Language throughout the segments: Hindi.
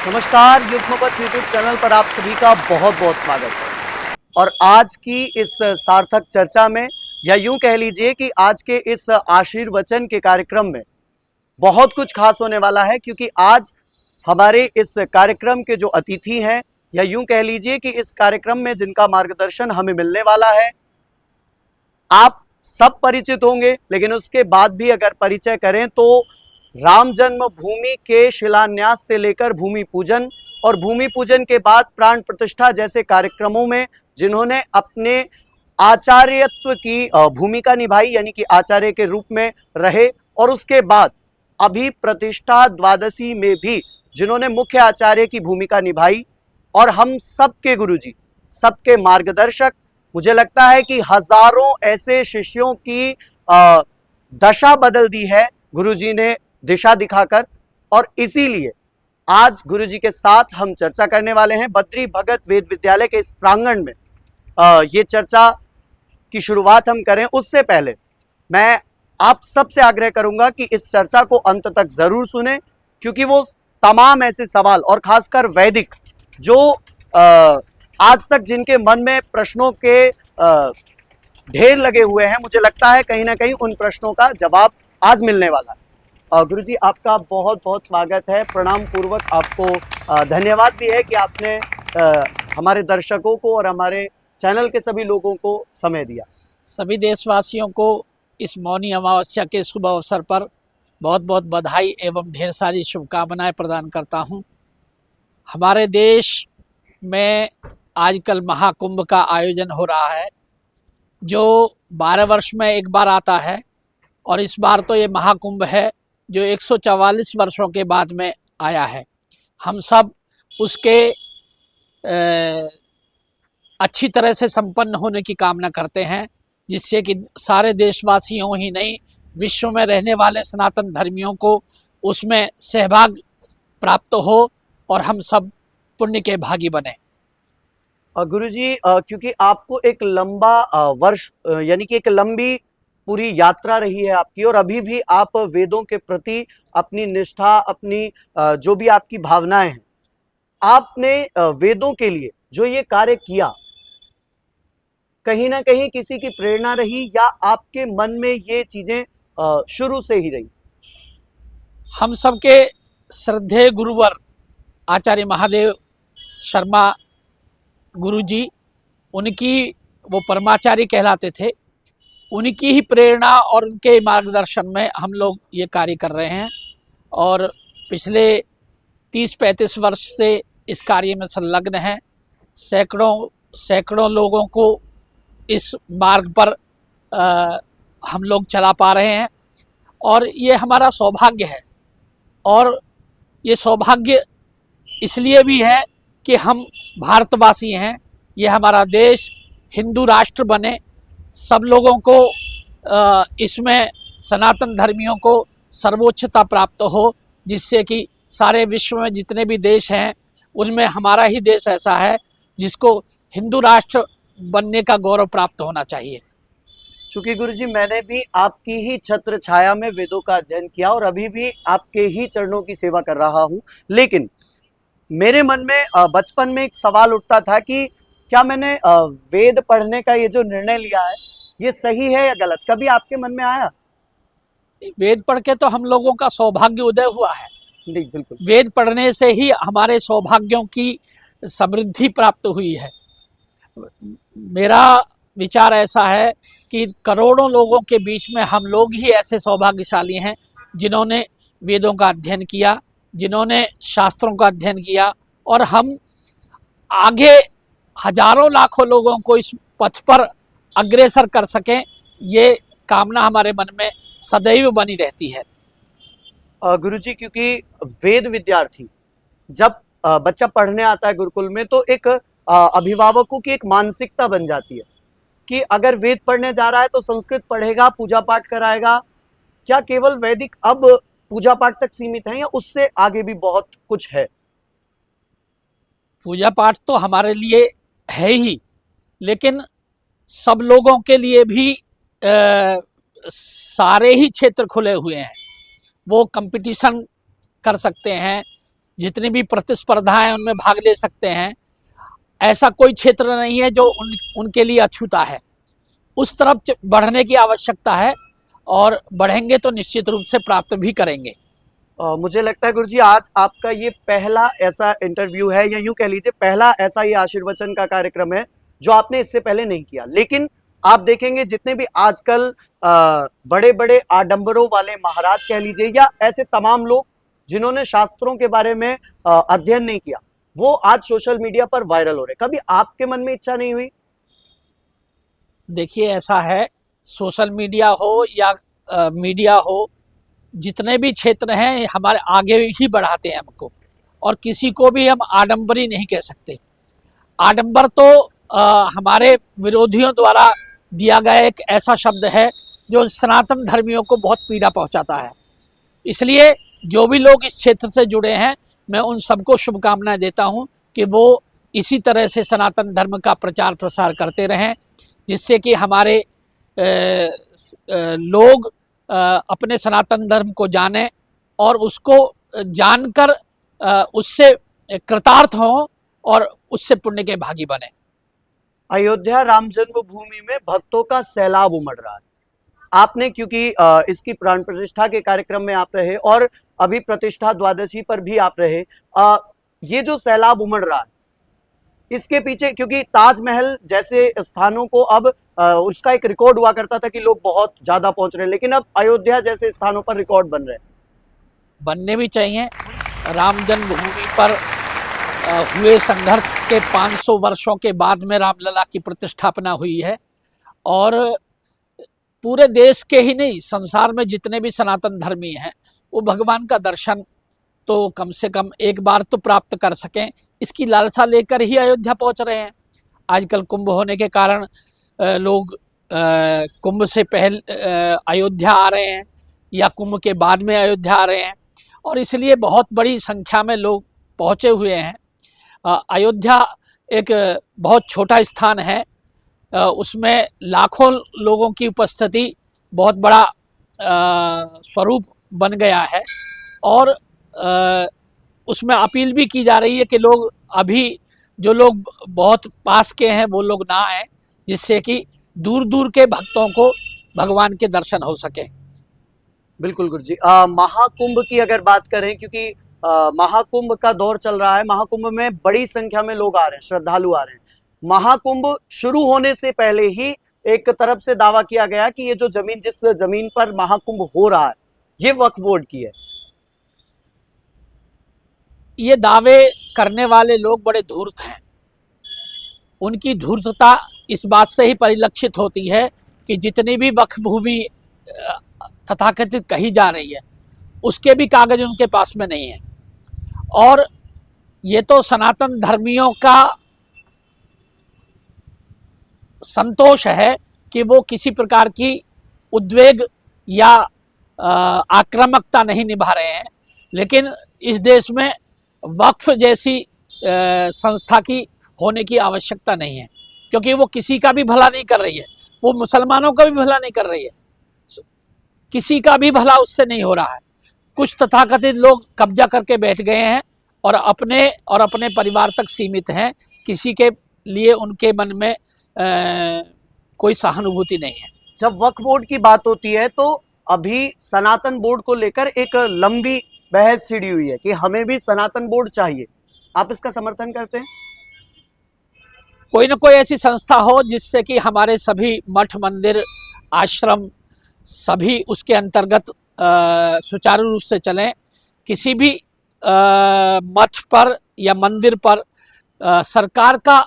नमस्कार, युग्मपथ यूट्यूब चैनल पर आप सभी का बहुत बहुत स्वागत है। और आज की इस सार्थक चर्चा में, या यूं कह लीजिए कि आज के इस आशीर्वचन के कार्यक्रम में बहुत कुछ खास होने वाला है, क्योंकि आज हमारे इस कार्यक्रम के जो अतिथि हैं, या यूं कह लीजिए कि इस कार्यक्रम में जिनका मार्गदर्शन हमें मिलने वाला है, आप सब परिचित होंगे, लेकिन उसके बाद भी अगर परिचय करें तो राम जन्मभूमि के शिलान्यास से लेकर भूमि पूजन और भूमि पूजन के बाद प्राण प्रतिष्ठा जैसे कार्यक्रमों में जिन्होंने अपने आचार्यत्व की भूमिका निभाई, यानी कि आचार्य के रूप में रहे, और उसके बाद अभी प्रतिष्ठा द्वादशी में भी जिन्होंने मुख्य आचार्य की भूमिका निभाई, और हम सबके गुरुजी, सबके मार्गदर्शक, मुझे लगता है कि हजारों ऐसे शिष्यों की दशा बदल दी है गुरुजी ने दिशा दिखाकर। और इसीलिए आज गुरुजी के साथ हम चर्चा करने वाले हैं। बद्री भगत वेद विद्यालय के इस प्रांगण में ये चर्चा की शुरुआत हम करें, उससे पहले मैं आप सबसे आग्रह करूंगा कि इस चर्चा को अंत तक जरूर सुने, क्योंकि वो तमाम ऐसे सवाल, और खासकर वैदिक, जो आज तक जिनके मन में प्रश्नों के ढेर लगे हुए हैं, मुझे लगता है कहीं ना कहीं उन प्रश्नों का जवाब आज मिलने वाला है। गुरुजी, आपका बहुत बहुत स्वागत है। प्रणाम पूर्वक आपको धन्यवाद भी है कि आपने हमारे दर्शकों को और हमारे चैनल के सभी लोगों को समय दिया। सभी देशवासियों को इस मौनी अमावस्या के शुभ अवसर पर बहुत बहुत बधाई एवं ढेर सारी शुभकामनाएं प्रदान करता हूं। हमारे देश में आजकल महाकुंभ का आयोजन हो रहा है, जो 12 वर्ष में एक बार आता है, और इस बार तो ये महाकुंभ है जो 144 वर्षों के बाद में आया है। हम सब उसके अच्छी तरह से संपन्न होने की कामना करते हैं, जिससे कि सारे देशवासियों ही नहीं, विश्व में रहने वाले सनातन धर्मियों को उसमें सहभाग प्राप्त हो और हम सब पुण्य के भागी बने। गुरुजी, क्योंकि आपको एक लंबा वर्ष, यानी कि एक लंबी पूरी यात्रा रही है आपकी, और अभी भी आप वेदों के प्रति अपनी निष्ठा, अपनी जो भी आपकी भावनाएं हैं, आपने वेदों के लिए जो ये कार्य किया, कहीं ना कहीं किसी की प्रेरणा रही, या आपके मन में ये चीजें शुरू से ही रही? हम सबके श्रद्धेय गुरुवर आचार्य महादेव शर्मा गुरुजी, उनकी, वो परमाचार्य कहलाते थे, उनकी ही प्रेरणा और उनके मार्गदर्शन में हम लोग ये कार्य कर रहे हैं। और पिछले 30-35 वर्ष से इस कार्य में संलग्न हैं। सैकड़ों लोगों को इस मार्ग पर हम लोग चला पा रहे हैं, और ये हमारा सौभाग्य है। और ये सौभाग्य इसलिए भी है कि हम भारतवासी हैं, ये हमारा देश हिंदू राष्ट्र बने, सब लोगों को इसमें सनातन धर्मियों को सर्वोच्चता प्राप्त हो, जिससे कि सारे विश्व में जितने भी देश हैं उनमें हमारा ही देश ऐसा है जिसको हिंदू राष्ट्र बनने का गौरव प्राप्त होना चाहिए। चूंकि गुरुजी, मैंने भी आपकी ही छत्र छाया में वेदों का अध्ययन किया और अभी भी आपके ही चरणों की सेवा कर रहा हूं, लेकिन मेरे मन में बचपन में एक सवाल उठता था कि क्या मैंने वेद पढ़ने का ये जो निर्णय लिया है, ये सही है या गलत? कभी आपके मन में आया? वेद पढ़ के तो हम लोगों का सौभाग्य उदय हुआ है। नहीं, बिल्कुल। वेद पढ़ने से ही हमारे सौभाग्यों की समृद्धि प्राप्त हुई है। मेरा विचार ऐसा है कि करोड़ों लोगों के बीच में हम लोग ही ऐसे सौभाग्यशाली हैं जिन्होंने वेदों का अध्ययन किया, जिन्होंने शास्त्रों का अध्ययन किया, और हम आगे हजारों लाखों लोगों को इस पथ पर अग्रसर कर सकें, ये कामना हमारे मन में सदैव बनी रहती है। गुरुजी, क्योंकि वेद विद्यार्थी जब बच्चा पढ़ने आता है गुरुकुल में, तो एक अभिभावकों की एक मानसिकता बन जाती है कि अगर वेद पढ़ने जा रहा है तो संस्कृत पढ़ेगा, पूजा पाठ कराएगा। क्या केवल वैदिक अब पूजा पाठ तक सीमित है, या उससे आगे भी बहुत कुछ है? पूजा पाठ तो हमारे लिए है ही, लेकिन सब लोगों के लिए भी सारे ही क्षेत्र खुले हुए हैं। वो कंपटीशन कर सकते हैं, जितनी भी प्रतिस्पर्धाएं उनमें भाग ले सकते हैं। ऐसा कोई क्षेत्र नहीं है जो उनके लिए अछूता है। उस तरफ बढ़ने की आवश्यकता है और बढ़ेंगे तो निश्चित रूप से प्राप्त भी करेंगे। मुझे लगता है गुरुजी आज आपका ये पहला ऐसा इंटरव्यू है, या यूं कह लीजिए पहला ऐसा ये आशीर्वचन का कार्यक्रम है जो आपने इससे पहले नहीं किया। लेकिन आप देखेंगे जितने भी आजकल बड़े बड़े आडंबरों वाले महाराज कह लीजिए, या ऐसे तमाम लोग जिन्होंने शास्त्रों के बारे में अध्ययन नहीं किया, वो आज सोशल मीडिया पर वायरल हो रहे। कभी आपके मन में इच्छा नहीं हुई? देखिए, ऐसा है, सोशल मीडिया हो या मीडिया हो, जितने भी क्षेत्र हैं हमारे आगे ही बढ़ाते हैं हमको, और किसी को भी हम आडंबरी नहीं कह सकते। आडंबर तो हमारे विरोधियों द्वारा दिया गया एक ऐसा शब्द है जो सनातन धर्मियों को बहुत पीड़ा पहुंचाता है। इसलिए जो भी लोग इस क्षेत्र से जुड़े हैं, मैं उन सबको शुभकामनाएं देता हूं कि वो इसी तरह से सनातन धर्म का प्रचार प्रसार करते रहें, जिससे कि हमारे लोग अपने सनातन धर्म को जानें और उसको जानकर उससे कृतार्थ हों और उससे पुण्य के भागी बने। अयोध्या राम जन्मभूमि में भक्तों का सैलाब उमड़ रहा है। आपने क्योंकि इसकी प्राण प्रतिष्ठा के कार्यक्रम में आप रहे और अभी प्रतिष्ठा द्वादशी पर भी आप रहे, ये जो सैलाब उमड़ रहा है इसके पीछे, क्योंकि ताजमहल जैसे स्थानों को अब उसका एक रिकॉर्ड हुआ करता था कि लोग बहुत ज्यादा पहुंच रहे हैं, लेकिन अब अयोध्या जैसे स्थानों पर रिकॉर्ड बन रहे हैं। बनने भी चाहिए। राम जन्मभूमि पर हुए संघर्ष के 500 वर्षों के बाद में रामलला की प्रतिष्ठापना हुई है, और पूरे देश के ही नहीं, संसार में जितने भी सनातन धर्मी हैं वो भगवान का दर्शन तो कम से कम एक बार तो प्राप्त कर सकें, इसकी लालसा लेकर ही अयोध्या पहुंच रहे हैं। आजकल कुंभ होने के कारण लोग कुंभ से पहले अयोध्या आ रहे हैं या कुंभ के बाद में अयोध्या आ रहे हैं, और इसलिए बहुत बड़ी संख्या में लोग पहुंचे हुए हैं। अयोध्या एक बहुत छोटा स्थान है, उसमें लाखों लोगों की उपस्थिति बहुत बड़ा स्वरूप बन गया है, और उसमें अपील भी की जा रही है कि लोग अभी जो लोग बहुत पास के हैं वो लोग ना आए, जिससे कि दूर दूर के भक्तों को भगवान के दर्शन हो सके। बिल्कुल गुरुजी। महाकुंभ की अगर बात करें, क्योंकि महाकुंभ का दौर चल रहा है, महाकुंभ में बड़ी संख्या में लोग आ रहे हैं, श्रद्धालु आ रहे हैं। महाकुंभ शुरू होने से पहले ही एक तरफ से दावा किया गया कि ये जो जमीन, जिस जमीन पर महाकुंभ हो रहा है, ये वक्फ बोर्ड की है। ये दावे करने वाले लोग बड़े धूर्त हैं। उनकी धूर्तता इस बात से ही परिलक्षित होती है कि जितनी भी वक्फ भूमि तथाकथित कही जा रही है उसके भी कागज उनके पास में नहीं है, और ये तो सनातन धर्मियों का संतोष है कि वो किसी प्रकार की उद्वेग या आक्रामकता नहीं निभा रहे हैं। लेकिन इस देश में वक्फ जैसी संस्था की होने की आवश्यकता नहीं है, क्योंकि वो किसी का भी भला नहीं कर रही है, वो मुसलमानों का भी भला नहीं कर रही है, किसी का भी भला उससे नहीं हो रहा है। कुछ तथाकथित लोग कब्जा करके बैठ गए हैं और अपने परिवार तक सीमित हैं, किसी के लिए उनके मन में कोई सहानुभूति नहीं है। जब वक्फ बोर्ड की बात होती है तो अभी सनातन बोर्ड को लेकर एक लंबी बहस छिड़ी हुई है कि हमें भी सनातन बोर्ड चाहिए। आप इसका समर्थन करते हैं? कोई ना कोई ऐसी संस्था हो जिससे कि हमारे सभी मठ मंदिर आश्रम सभी उसके अंतर्गत सुचारू रूप से चलें। किसी भी मठ पर या मंदिर पर सरकार का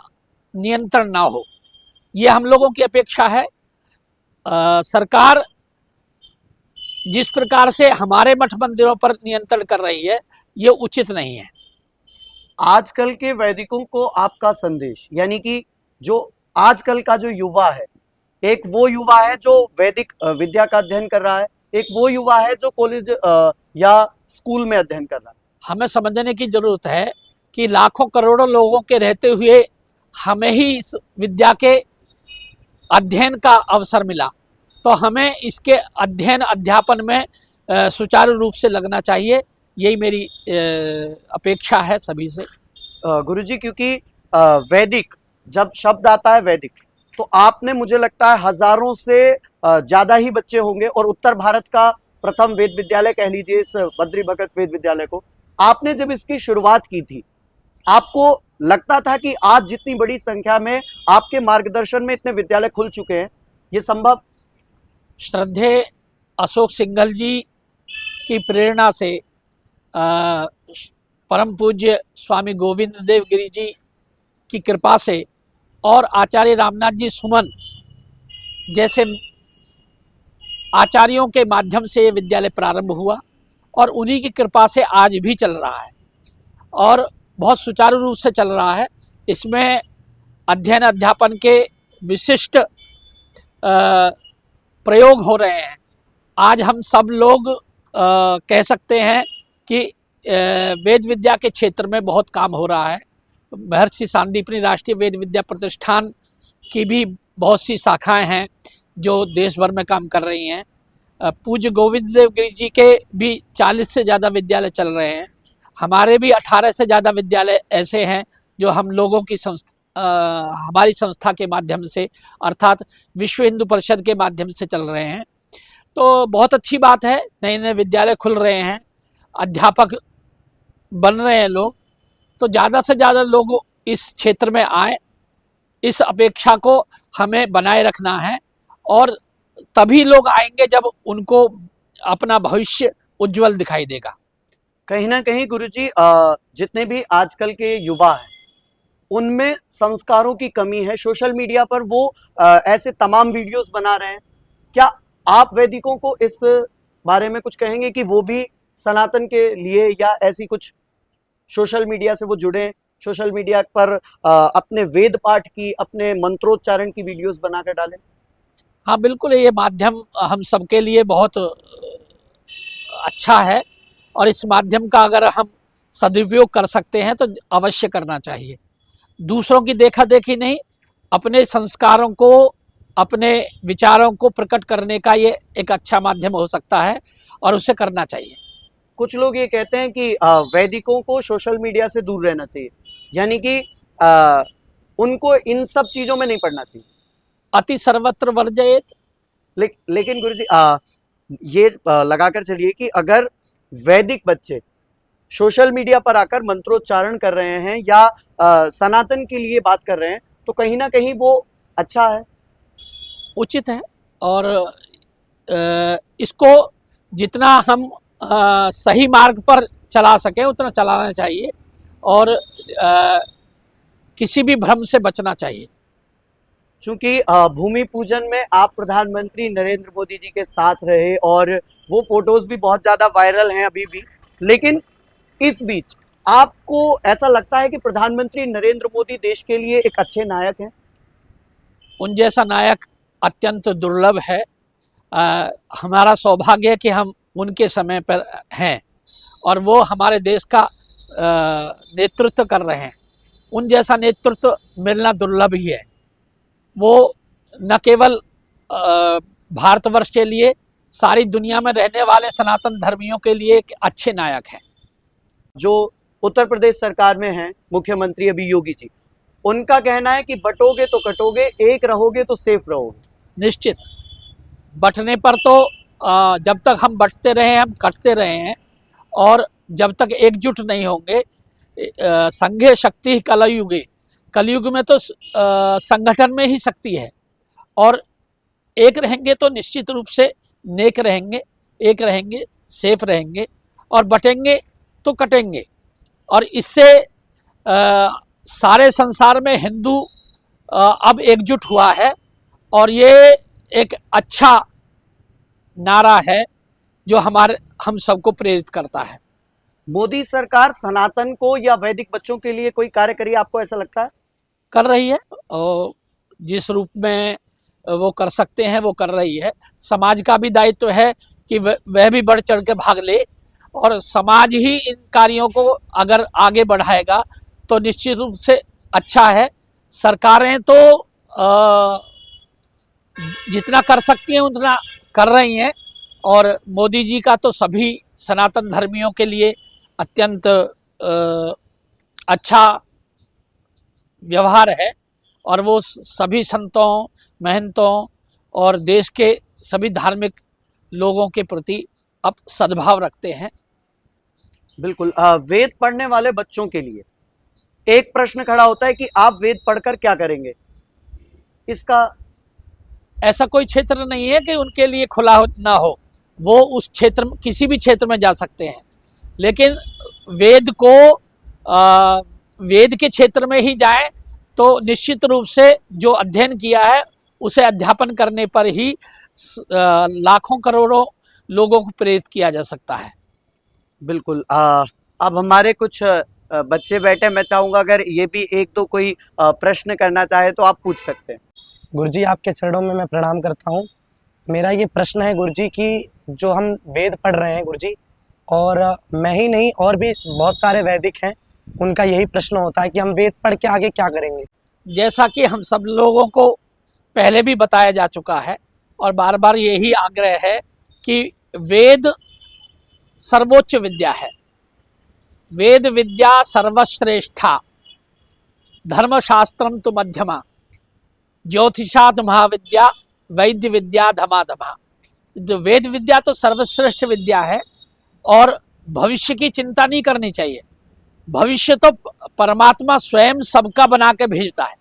नियंत्रण ना हो, ये हम लोगों की अपेक्षा है। सरकार जिस प्रकार से हमारे मठ मंदिरों पर नियंत्रण कर रही है ये उचित नहीं है। आजकल के वैदिकों को आपका संदेश, यानी कि जो आजकल का जो युवा है, एक वो युवा है जो वैदिक विद्या का अध्ययन कर रहा है, एक वो युवा है जो कॉलेज या स्कूल में अध्ययन कर रहा है। हमें समझने की जरूरत है कि लाखों करोड़ों लोगों के रहते हुए हमें ही इस विद्या के अध्ययन का अवसर मिला, तो हमें इसके अध्ययन अध्यापन में सुचारू रूप से लगना चाहिए। यही मेरी अपेक्षा है सभी से। गुरुजी, क्योंकि वैदिक जब शब्द आता है वैदिक, तो आपने मुझे लगता है हजारों से ज्यादा ही बच्चे होंगे, और उत्तर भारत का प्रथम वेद विद्यालय कह लीजिए इस बद्री भगत वेद विद्यालय को। आपने जब इसकी शुरुआत की थी, आपको लगता था कि आज जितनी बड़ी संख्या में आपके मार्गदर्शन में इतने विद्यालय खुल चुके हैं, ये संभव? श्रद्धेय अशोक सिंघल जी की प्रेरणा से, परम पूज्य स्वामी गोविंद देव गिरी जी की कृपा से और आचार्य रामनाथ जी सुमन जैसे आचार्यों के माध्यम से ये विद्यालय प्रारंभ हुआ, और उन्हीं की कृपा से आज भी चल रहा है और बहुत सुचारू रूप से चल रहा है। इसमें अध्ययन अध्यापन के विशिष्ट प्रयोग हो रहे हैं। आज हम सब लोग कह सकते हैं कि वेद विद्या के क्षेत्र में बहुत काम हो रहा है। महर्षि सांदीपनि राष्ट्रीय वेद विद्या प्रतिष्ठान की भी बहुत सी शाखाएं हैं जो देश भर में काम कर रही हैं। पूज्य गोविंद देव गिरी जी के भी 40 से ज़्यादा विद्यालय चल रहे हैं। हमारे भी 18 से ज़्यादा विद्यालय ऐसे हैं जो हम लोगों की हमारी संस्था के माध्यम से, अर्थात विश्व हिंदू परिषद के माध्यम से चल रहे हैं। तो बहुत अच्छी बात है, नए नए विद्यालय खुल रहे हैं, अध्यापक बन रहे हैं लोग, तो ज़्यादा से ज़्यादा लोग इस क्षेत्र में आए, इस अपेक्षा को हमें बनाए रखना है। और तभी लोग आएंगे जब उनको अपना भविष्य उज्जवल दिखाई देगा। कहीं ना कहीं गुरुजी, जितने भी आजकल के युवा हैं उनमें संस्कारों की कमी है। सोशल मीडिया पर वो ऐसे तमाम वीडियोस बना रहे हैं। क्या आप वैदिकों को इस बारे में कुछ कहेंगे कि वो भी सनातन के लिए या ऐसी कुछ सोशल मीडिया से वो जुड़े, सोशल मीडिया पर अपने वेद पाठ की, अपने मंत्रोच्चारण की वीडियोस बनाकर डालें? हाँ बिल्कुल, ये माध्यम हम सबके लिए बहुत अच्छा है और इस माध्यम का अगर हम सदुपयोग कर सकते हैं तो अवश्य करना चाहिए। दूसरों की देखा देखी नहीं, अपने संस्कारों को, अपने विचारों को प्रकट करने का ये एक अच्छा माध्यम हो सकता है और उसे करना चाहिए। कुछ लोग ये कहते हैं कि वैदिकों को सोशल मीडिया से दूर रहना चाहिए, यानी कि उनको इन सब चीजों में नहीं पढ़ना चाहिए। अति सर्वत्र वर्जयेत। लेकिन गुरुजी, ये लगाकर चलिए कि अगर वैदिक बच्चे सोशल मीडिया पर आकर मंत्रोच्चारण कर रहे हैं या सनातन के लिए बात कर रहे हैं, तो कहीं ना कहीं वो अच्छा है, उचित है। और इसको जितना हम सही मार्ग पर चला सके उतना चलाना चाहिए और किसी भी भ्रम से बचना चाहिए। क्योंकि भूमि पूजन में आप प्रधानमंत्री नरेंद्र मोदी जी के साथ रहे और वो फोटोज भी बहुत ज्यादा वायरल हैं अभी भी, लेकिन इस बीच आपको ऐसा लगता है कि प्रधानमंत्री नरेंद्र मोदी देश के लिए एक अच्छे नायक हैं? उन जैसा नायक अत्यंत दुर्लभ है। हमारा सौभाग्य है कि हम उनके समय पर हैं और वो हमारे देश का नेतृत्व कर रहे हैं। उन जैसा नेतृत्व मिलना दुर्लभ ही है। वो न केवल भारतवर्ष के लिए, सारी दुनिया में रहने वाले सनातन धर्मियों के लिए एक अच्छे नायक हैं। जो उत्तर प्रदेश सरकार में हैं मुख्यमंत्री अभी योगी जी, उनका कहना है कि बटोगे तो कटोगे, एक रहोगे तो सेफ रहोगे। निश्चित, बंटने पर तो जब तक हम बंटते रहे हम कटते रहे हैं, और जब तक एकजुट नहीं होंगे, संघे शक्ति कलयुगे, कलयुग में तो संगठन में ही शक्ति है। और एक रहेंगे तो निश्चित रूप से नेक रहेंगे, एक रहेंगे सेफ रहेंगे, और बटेंगे तो कटेंगे। और इससे सारे संसार में हिंदू अब एकजुट हुआ है और ये एक अच्छा नारा है जो हम सबको प्रेरित करता है। मोदी सरकार सनातन को या वैदिक बच्चों के लिए कोई कार्य करिए, आपको ऐसा लगता है? कर रही है, और जिस रूप में वो कर सकते हैं वो कर रही है। समाज का भी दायित्व है कि वह भी बढ़ चढ़ के भाग ले, और समाज ही इन कार्यों को अगर आगे बढ़ाएगा तो निश्चित रूप से अच्छा है। सरकारें तो जितना कर सकती हैं उतना कर रही हैं, और मोदी जी का तो सभी सनातन धर्मियों के लिए अत्यंत अच्छा व्यवहार है और वो सभी संतों, महंतों और देश के सभी धार्मिक लोगों के प्रति अब सद्भाव रखते हैं। बिल्कुल। वेद पढ़ने वाले बच्चों के लिए एक प्रश्न खड़ा होता है कि आप वेद पढ़कर क्या करेंगे? इसका ऐसा कोई क्षेत्र नहीं है कि उनके लिए खुला ना हो, वो उस क्षेत्र में किसी भी क्षेत्र में जा सकते हैं, लेकिन वेद को वेद के क्षेत्र में ही जाए तो निश्चित रूप से जो अध्ययन किया है उसे अध्यापन करने पर ही लाखों करोड़ों लोगों को प्रेरित किया जा सकता है। बिल्कुल। अब हमारे कुछ बच्चे बैठे, मैं चाहूंगा अगर ये भी एक दो कोई प्रश्न करना चाहे तो आप पूछ सकते हैं। गुरुजी, आपके चरणों में मैं प्रणाम करता हूँ। मेरा ये प्रश्न है गुरुजी कि जो हम वेद पढ़ रहे हैं गुरुजी, और मैं ही नहीं और भी बहुत सारे वैदिक हैं, उनका यही प्रश्न होता है कि हम वेद पढ़ के आगे क्या करेंगे। जैसा कि हम सब लोगों को पहले भी बताया जा चुका है और बार बार यही आग्रह है कि वेद सर्वोच्च विद्या है। वेद विद्या सर्वश्रेष्ठा, धर्मशास्त्रम तो मध्यमा, ज्योतिषात महाविद्या, वैद्य विद्या धमाधमा। जो वेद विद्या तो सर्वश्रेष्ठ विद्या है और भविष्य की चिंता नहीं करनी चाहिए। भविष्य तो परमात्मा स्वयं सबका बना के भेजता है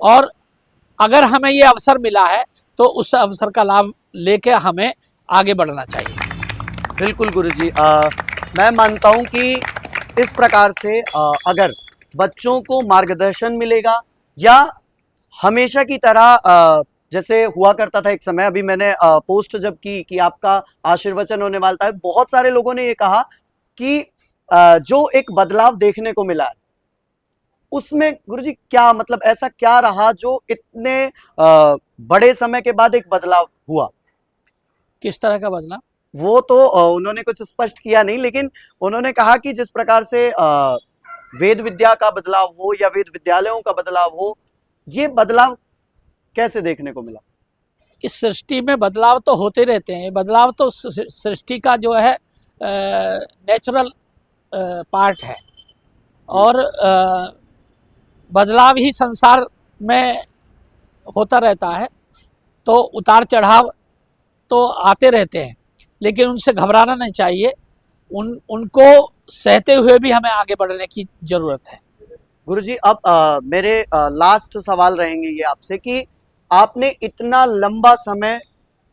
और अगर हमें ये अवसर मिला है तो उस अवसर का लाभ लेके हमें आगे बढ़ना चाहिए। बिल्कुल गुरुजी। मैं मानता हूं कि इस प्रकार से अगर बच्चों को मार्गदर्शन मिलेगा या हमेशा की तरह जैसे हुआ करता था एक समय, अभी मैंने पोस्ट जब की कि आपका आशीर्वचन होने वाला था, बहुत सारे लोगों ने ये कहा कि जो एक बदलाव देखने को मिला उसमें गुरुजी क्या मतलब ऐसा क्या रहा जो इतने बड़े समय के बाद एक बदलाव हुआ? किस तरह का बदलाव? वो तो उन्होंने कुछ स्पष्ट किया नहीं, लेकिन उन्होंने कहा कि जिस प्रकार से वेद विद्या का बदलाव हो या वेद विद्यालयों का बदलाव हो, ये बदलाव कैसे देखने को मिला? इस सृष्टि में बदलाव तो होते रहते हैं। बदलाव तो सृष्टि का जो है नेचुरल पार्ट है और बदलाव ही संसार में होता रहता है। तो उतार चढ़ाव तो आते रहते हैं, लेकिन उनसे घबराना नहीं चाहिए। उनको सहते हुए भी हमें आगे बढ़ने की जरूरत है। गुरुजी, अब मेरे लास्ट सवाल रहेंगे ये आपसे कि आपने इतना लंबा समय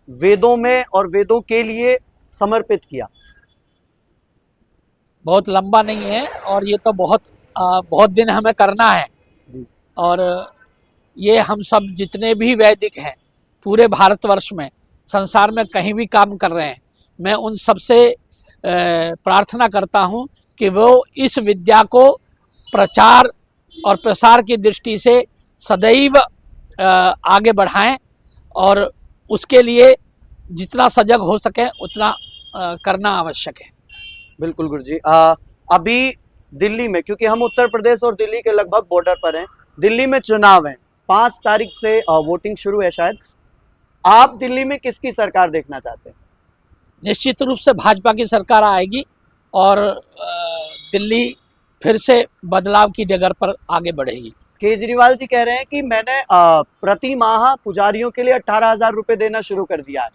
वेदों में और वेदों के लिए समर्पित किया। बहुत लंबा नहीं है और ये तो बहुत दिन हमें करना है और ये हम सब जितने भी वैदिक हैं पूरे भारतवर्ष में, संसार में कहीं भी काम कर रहे हैं, मैं उन सब से प्रार्थना करता हूँ कि वो इस विद्या को प्रचार और प्रसार की दृष्टि से सदैव आगे बढ़ाएं और उसके लिए जितना सजग हो सके उतना करना आवश्यक है। बिल्कुल गुरुजी। अभी दिल्ली में, क्योंकि हम उत्तर प्रदेश और दिल्ली के लगभग बॉर्डर पर हैं, दिल्ली में चुनाव है, 5 तारीख से वोटिंग शुरू है शायद। आप दिल्ली में किसकी सरकार देखना चाहते हैं? निश्चित रूप से भाजपा की सरकार आएगी और दिल्ली फिर से बदलाव की डगर पर आगे बढ़ेगी। केजरीवाल जी कह रहे हैं कि मैंने प्रति माह पुजारियों के लिए 18,000 रुपए देना शुरू कर दिया है।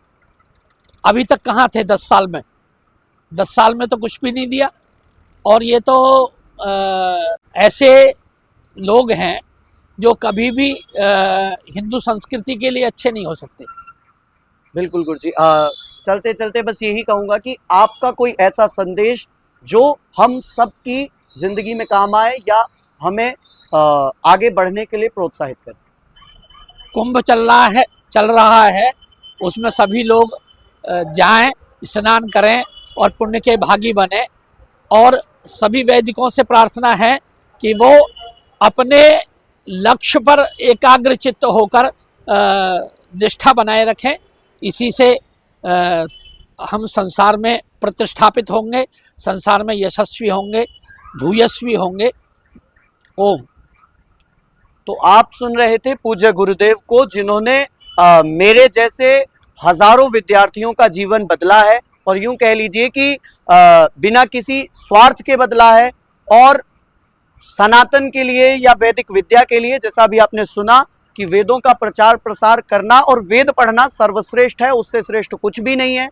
अभी तक कहाँ थे 10 साल में? 10 साल में तो कुछ भी नहीं दिया और ये तो ऐसे लोग हैं जो कभी भी हिंदू संस्कृति के लिए अच्छे नहीं हो सकते। बिल्कुल गुरुजी। चलते चलते बस यही कहूंगा कि आपका कोई ऐसा संदेश जो हम सबकी जिंदगी में काम आए या हमें आगे बढ़ने के लिए प्रोत्साहित करे। कुंभ चल रहा है, उसमें सभी लोग जाएं, स्नान करें और पुण्य के भागी बने और सभी वैदिकों से प्रार्थना है कि वो अपने लक्ष्य पर एकाग्रचित्त होकर निष्ठा बनाए रखें। इसी से हम संसार में प्रतिष्ठापित होंगे, संसार में यशस्वी होंगे, भूयस्वी होंगे। ओम। तो आप सुन रहे थे पूज्य गुरुदेव को, जिन्होंने मेरे जैसे हजारों विद्यार्थियों का जीवन बदला है और यूं कह लीजिए कि बिना किसी स्वार्थ के बदला है और सनातन के लिए या वैदिक विद्या के लिए, जैसा भी आपने सुना कि वेदों का प्रचार प्रसार करना और वेद पढ़ना सर्वश्रेष्ठ है, उससे श्रेष्ठ कुछ भी नहीं है।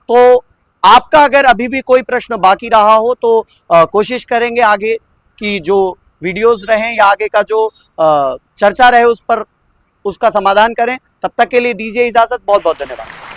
तो आपका अगर अभी भी कोई प्रश्न बाकी रहा हो तो कोशिश करेंगे आगे की जो वीडियोस रहें या आगे का जो चर्चा रहे उस पर उसका समाधान करें। तब तक के लिए दीजिए इजाजत। बहुत बहुत धन्यवाद।